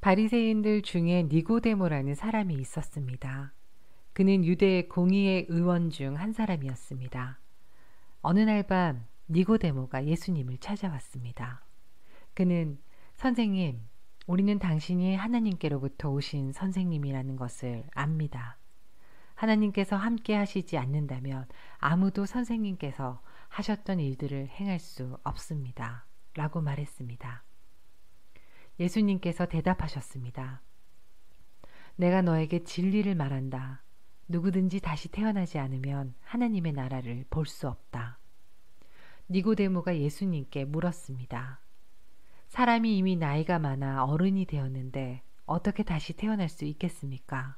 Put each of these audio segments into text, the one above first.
바리새인들 중에 니고데모라는 사람이 있었습니다. 그는 유대 공의회 의원 중 한 사람이었습니다. 어느 날 밤 니고데모가 예수님을 찾아왔습니다. 그는 선생님, 우리는 당신이 하나님께로부터 오신 선생님이라는 것을 압니다. 하나님께서 함께 하시지 않는다면 아무도 선생님께서 하셨던 일들을 행할 수 없습니다. 라고 말했습니다. 예수님께서 대답하셨습니다. 내가 너에게 진리를 말한다. 누구든지 다시 태어나지 않으면 하나님의 나라를 볼 수 없다. 니고데모가 예수님께 물었습니다. 사람이 이미 나이가 많아 어른이 되었는데 어떻게 다시 태어날 수 있겠습니까?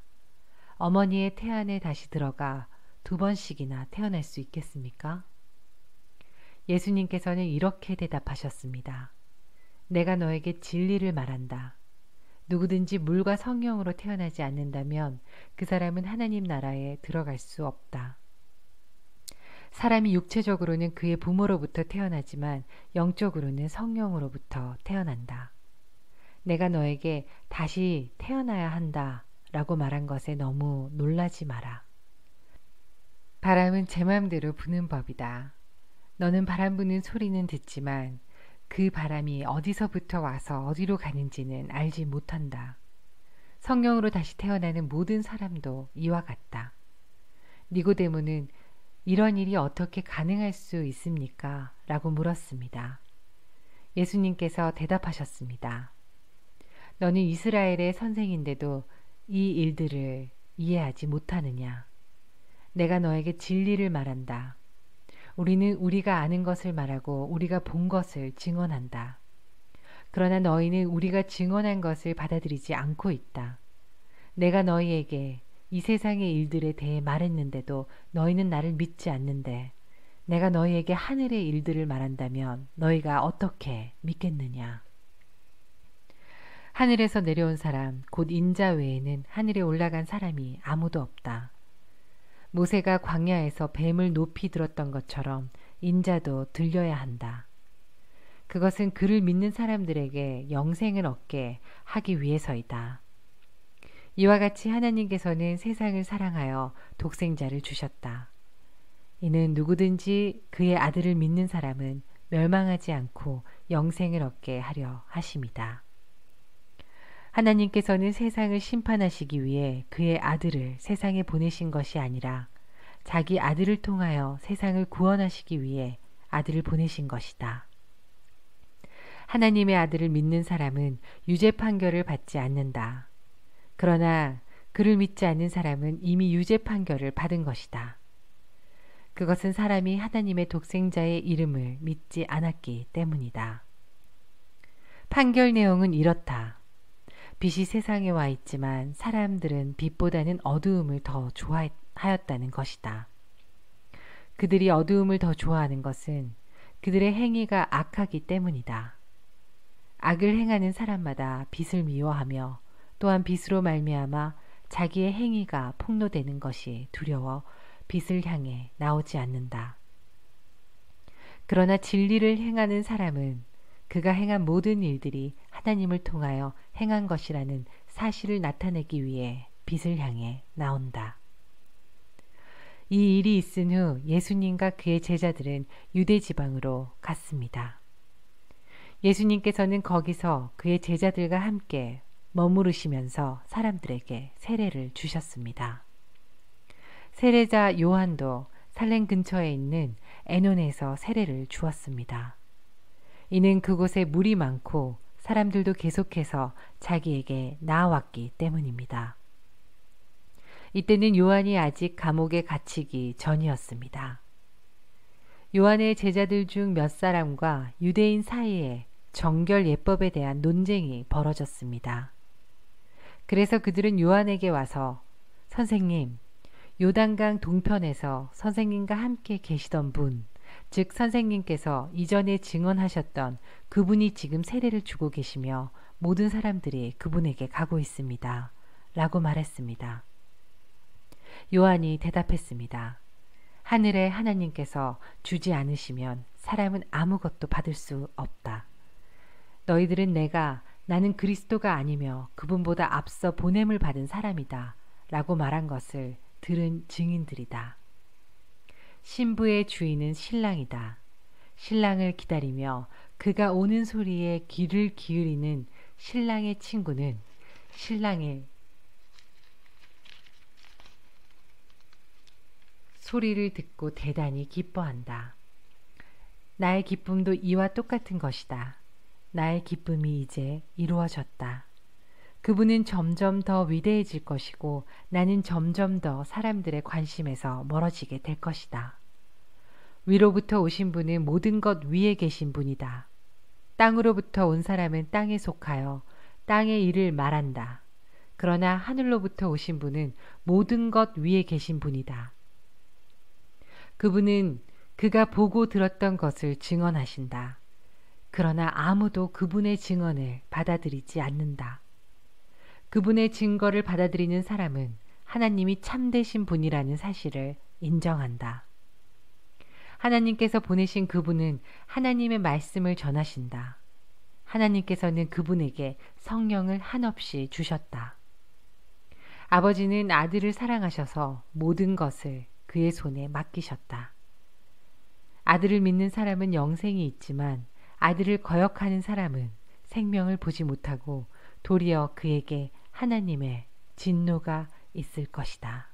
어머니의 태안에 다시 들어가 2번씩이나 태어날 수 있겠습니까? 예수님께서는 이렇게 대답하셨습니다. 내가 너에게 진리를 말한다. 누구든지 물과 성령으로 태어나지 않는다면 그 사람은 하나님 나라에 들어갈 수 없다. 사람이 육체적으로는 그의 부모로부터 태어나지만 영적으로는 성령으로부터 태어난다. 내가 너에게 다시 태어나야 한다 라고 말한 것에 너무 놀라지 마라. 바람은 제 맘대로 부는 법이다. 너는 바람 부는 소리는 듣지만 그 바람이 어디서부터 와서 어디로 가는지는 알지 못한다. 성령으로 다시 태어나는 모든 사람도 이와 같다. 니고데모는 이런 일이 어떻게 가능할 수 있습니까? 라고 물었습니다. 예수님께서 대답하셨습니다. 너는 이스라엘의 선생인데도 이 일들을 이해하지 못하느냐? 내가 너에게 진리를 말한다. 우리는 우리가 아는 것을 말하고 우리가 본 것을 증언한다. 그러나 너희는 우리가 증언한 것을 받아들이지 않고 있다. 내가 너희에게 이 세상의 일들에 대해 말했는데도 너희는 나를 믿지 않는데 내가 너희에게 하늘의 일들을 말한다면 너희가 어떻게 믿겠느냐? 하늘에서 내려온 사람, 곧 인자 외에는 하늘에 올라간 사람이 아무도 없다. 모세가 광야에서 뱀을 높이 들었던 것처럼 인자도 들려야 한다. 그것은 그를 믿는 사람들에게 영생을 얻게 하기 위해서이다. 이와 같이 하나님께서는 세상을 사랑하여 독생자를 주셨다. 이는 누구든지 그의 아들을 믿는 사람은 멸망하지 않고 영생을 얻게 하려 하심이다. 하나님께서는 세상을 심판하시기 위해 그의 아들을 세상에 보내신 것이 아니라 자기 아들을 통하여 세상을 구원하시기 위해 아들을 보내신 것이다. 하나님의 아들을 믿는 사람은 유죄 판결을 받지 않는다. 그러나 그를 믿지 않는 사람은 이미 유죄 판결을 받은 것이다. 그것은 사람이 하나님의 독생자의 이름을 믿지 않았기 때문이다. 판결 내용은 이렇다. 빛이 세상에 와 있지만 사람들은 빛보다는 어두움을 더 좋아하였다는 것이다. 그들이 어두움을 더 좋아하는 것은 그들의 행위가 악하기 때문이다. 악을 행하는 사람마다 빛을 미워하며 또한 빛으로 말미암아 자기의 행위가 폭로되는 것이 두려워 빛을 향해 나오지 않는다. 그러나 진리를 행하는 사람은 그가 행한 모든 일들이 하나님을 통하여 행한 것이라는 사실을 나타내기 위해 빛을 향해 나온다. 이 일이 있은 후 예수님과 그의 제자들은 유대 지방으로 갔습니다. 예수님께서는 거기서 그의 제자들과 함께 머무르시면서 사람들에게 세례를 주셨습니다. 세례자 요한도 살렘 근처에 있는 에논에서 세례를 주었습니다. 이는 그곳에 물이 많고 사람들도 계속해서 자기에게 나아왔기 때문입니다. 이때는 요한이 아직 감옥에 갇히기 전이었습니다. 요한의 제자들 중 몇 사람과 유대인 사이에 정결 예법에 대한 논쟁이 벌어졌습니다. 그래서 그들은 요한에게 와서 선생님, 요단강 동편에서 선생님과 함께 계시던 분, 즉 선생님께서 이전에 증언하셨던 그분이 지금 세례를 주고 계시며 모든 사람들이 그분에게 가고 있습니다. 라고 말했습니다. 요한이 대답했습니다. 하늘의 하나님께서 주지 않으시면 사람은 아무것도 받을 수 없다. 너희들은 내가 나는 그리스도가 아니며 그분보다 앞서 보냄을 받은 사람이다 라고 말한 것을 들은 증인들이다. 신부의 주인은 신랑이다. 신랑을 기다리며 그가 오는 소리에 귀를 기울이는 신랑의 친구는 신랑의 소리를 듣고 대단히 기뻐한다. 나의 기쁨도 이와 똑같은 것이다. 나의 기쁨이 이제 이루어졌다. 그분은 점점 더 위대해질 것이고 나는 점점 더 사람들의 관심에서 멀어지게 될 것이다. 위로부터 오신 분은 모든 것 위에 계신 분이다. 땅으로부터 온 사람은 땅에 속하여 땅의 일을 말한다. 그러나 하늘로부터 오신 분은 모든 것 위에 계신 분이다. 그분은 그가 보고 들었던 것을 증언하신다. 그러나 아무도 그분의 증언을 받아들이지 않는다. 그분의 증거를 받아들이는 사람은 하나님이 참되신 분이라는 사실을 인정한다. 하나님께서 보내신 그분은 하나님의 말씀을 전하신다. 하나님께서는 그분에게 성령을 한없이 주셨다. 아버지는 아들을 사랑하셔서 모든 것을 그의 손에 맡기셨다. 아들을 믿는 사람은 영생이 있지만 아들을 거역하는 사람은 생명을 보지 못하고 도리어 그에게 하나님의 진노가 있을 것이다.